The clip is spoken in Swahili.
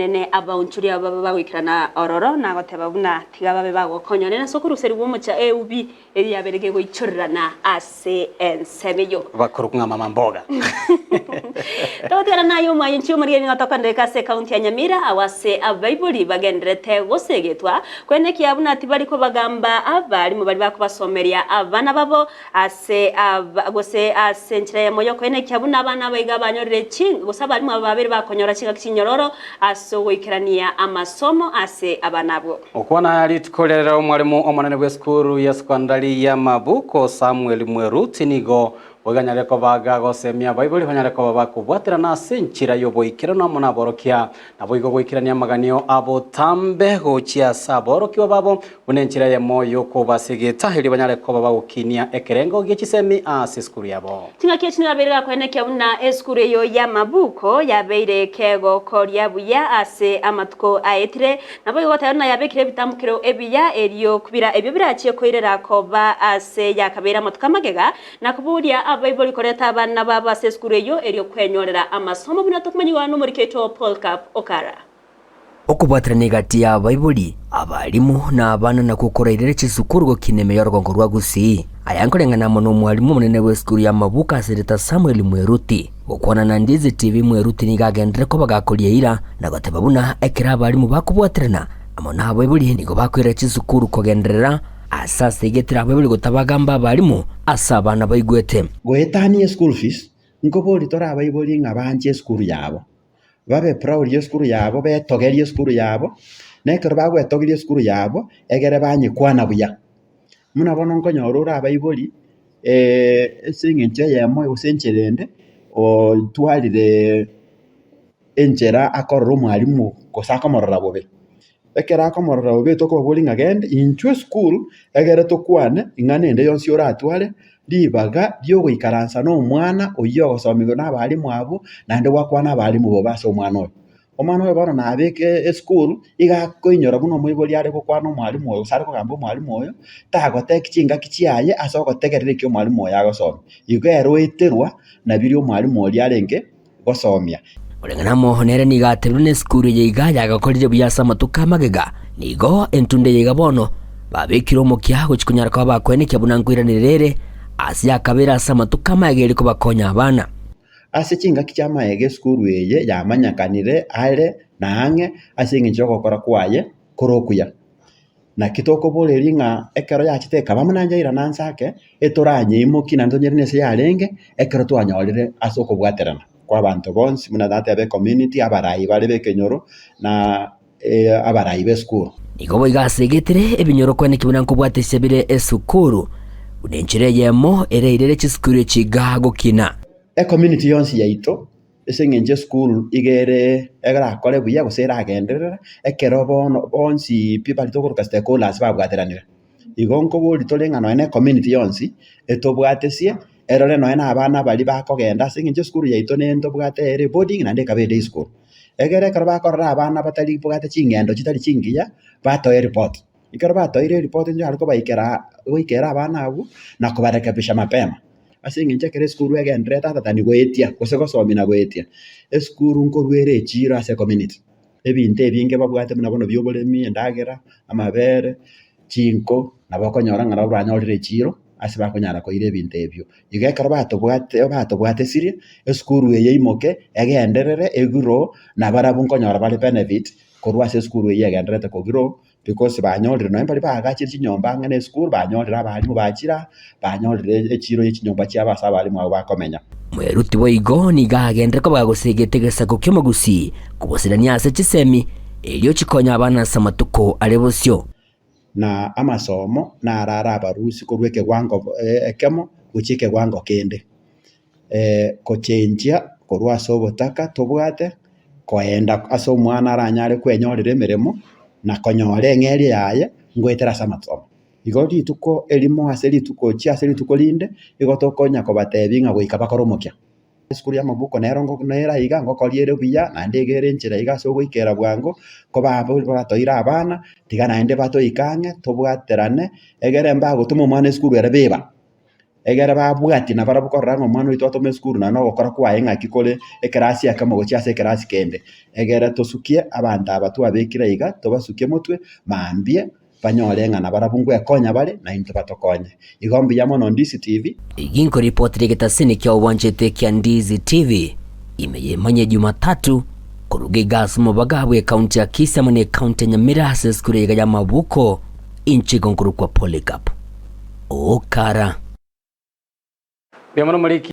kwenene abaunchuri aba bagwikirana ororo na goteba buna tiga babe bagokonyone na sokuru seri bomucha eubi eri yaberege goichurana ase ensemeyo bakorunga mama mboga totera nayo mayinchi muri ni ngatoka ndeka se county ya Nyamira awase abaibuli bagendrete gosegetwa kwene kiabuna tibariko bagamba abali mu bali bakubasomeria abana babo ase gose asenchire ya moyo kwene kiabuna abana baiga banyorere chinga gusaba ali mu babere bakonyora chinga kinyororo aso wikirania amasomo ase abanabo okwana yali tukolera omwalimu omonene bwe skuru ya sekondari ya Mabuko Samuel Mweruti nigo oganyareko baga gosemia baibuli honyareko babakubwatira na senchira yoboikira no mona borokia naboigo goikirania maganio abo tambe gochia saboroki babo unenchira ye moyo ko basegeta heli banyareko babagukinia ekerengo gichisemi ase skuru yabo tinga kechinira berera kwenekya una eskuru yo ya Mabuko yabeire kego koria buya ase amatuko aetire naboigo gotayona yabekire bitambukiro ebiya eriyo kubira ebyo birachiye koirera koba ase yakabera amatuka magega nakuburia abaibuli koreta abana baba seskureyo eriyo kwenyorera amasomo bina tukumanyiwa no muri keto Paul Cup Okara okubwatirani gati ya abaibuli abalimu na abana na kukora irere chisukuru gokineme yorongo rwa Gusii ayankorengana mono mwalimu munene we skuru ya Mabuko asereta Samuel Mweruti okwana na Ndizi TV Mweruti nigagendere ko bagakoria ira na goteba buna ekira abalimu bakubwatirana amona abaibuli nigo bakwira chisukuru kogenderera asase igetira abaibuli gotabagamba abalimu asabana baigwete goetani school fees ngobori tora abaibuli ngabanje skuru yabo babe proud yo skuru yabo betogerie skuru yabo nekero bagwetogerie skuru yabo egere banyikwana buya muna bono nkonyorora abaibuli singinche yemo usencherende o twalire enchera akorora omwalimu kosaka morora bobe ekera komorora bobe toko bolinga gende inchwe school egere tokwane ingane yonsi oratware libaga byo gwikaransa no mwana oyo gosomigo n'abalimu abo nande wakwana abalimu bo base omwana oyo bana nabeke school igakoinyora buno moiboli ari gukwana omwalimu oyo sare kugamba omwalimu oyo tagoteka chinga kichiaye asogotegerera kyo omwalimu oyo agosoma igero eterwa na biri omwalimu oli arenge gosomia olengana mohonere nigatebru ne skuru yiga yagakorire buyasa matuka magega nigo entunde yiga bono babekiro mokia gochikunyara kwa bakwene kyabunangwiranirere asi akabera asa matuka magere ko bakonya abana ase chinga kichama ege skuru eye yamanyakanire ale nange asinge chokokora kwaye korokuya na kitoko boleri nga ekero yakiteka bamunanja ira nansake etoranye imoki nandonyere nese yarenge ekero twanyorire asoko bwaterana kwa bantu bonsi muna data be community abarayi bale bekenyoro na abarayi be skuru nigo boigasegetire ebinyoro kwene kibuna nkubwatese bire esukuru unenchire yemo ereirere chiskuru chiga gukina community yonsi yaito esengenje school igere egara kore buya gusera agenderera ekero bono bonsi people tokuruka stakeholders babwateranira igonko boli tolengano ene community yonsi etobwatesie erore no ena abana bali bakogenda sengenje school yaito nendo bwate ere boarding na ndeka be school egere karba korra abana batali bwate chingendo chitali chingiya bato report ikero bato report ndio aliko baikera abana abo na kubarekebisha mapema asinginche kere skuru egendere tata goetia gosomina goetia eskuru nkorwere echira ase community ebinte ebinge babwate muna bono byobolemi endagera amabere chinko nabakonyora ngara banyorire echiro ase bakonyara koire ebinte ebyo igekara batobwate sirie eskuru eye imoke egenderere eguro nabarabu nkonyora bali benefit korwa ase skuru eye egenderete kogiro because banyorire no mbali bagachira chinyomba ngane school banyorire abalimu bachira banyorire echiro yechinyomba cyabasa abalimu abo bakomenya Mweruti boigo nigagendere ko bagosegetegesa kokyo Gusii kubosirania ase chisemi elio chikonya abana samatuko alebosyo na amasomo na arara abarusi korweke gwango ekemo guchike gwango kende kochenjia korwa sobotaka tobwate koenda aso mwana aranyare kwenyorire emeremo na konyore ngeri yaye ngwetera samasomo igodi tuko elimo aseli tuko chi aseli tuko linde igotokonya ko batebinga goika bakoromokia skuru ya Mabuko nerongo nera iga ngo koliere buya na ndegere nchira iga so goikera bwango ko babo batoira abana tigana ende bato ikange tobwaterane egere mbago tumo mwana skuru ere beba egere babwati na barabukorra ng'omwana oito atome skuru na nogokora kwaye ng'aki kore ekerasi ya kamogochi ase ekerasi kende egere tosukie abanto aba twabekire iga tobasukie motwe maambie banyore ng'ana barabungu ekonya bare na into batokonye igo mbuya mono Ndizi TV iginkoripotire getasini kia uwanjete kia Ndizi TV imeyemanye Jumatatu kuruga igas mubagabwe kaunti ya Kisii mune kaunti ya Nyamira ase skuru ya Mabuko inchi gonkuru kwa Polycarp Okara. Biamono Maliki.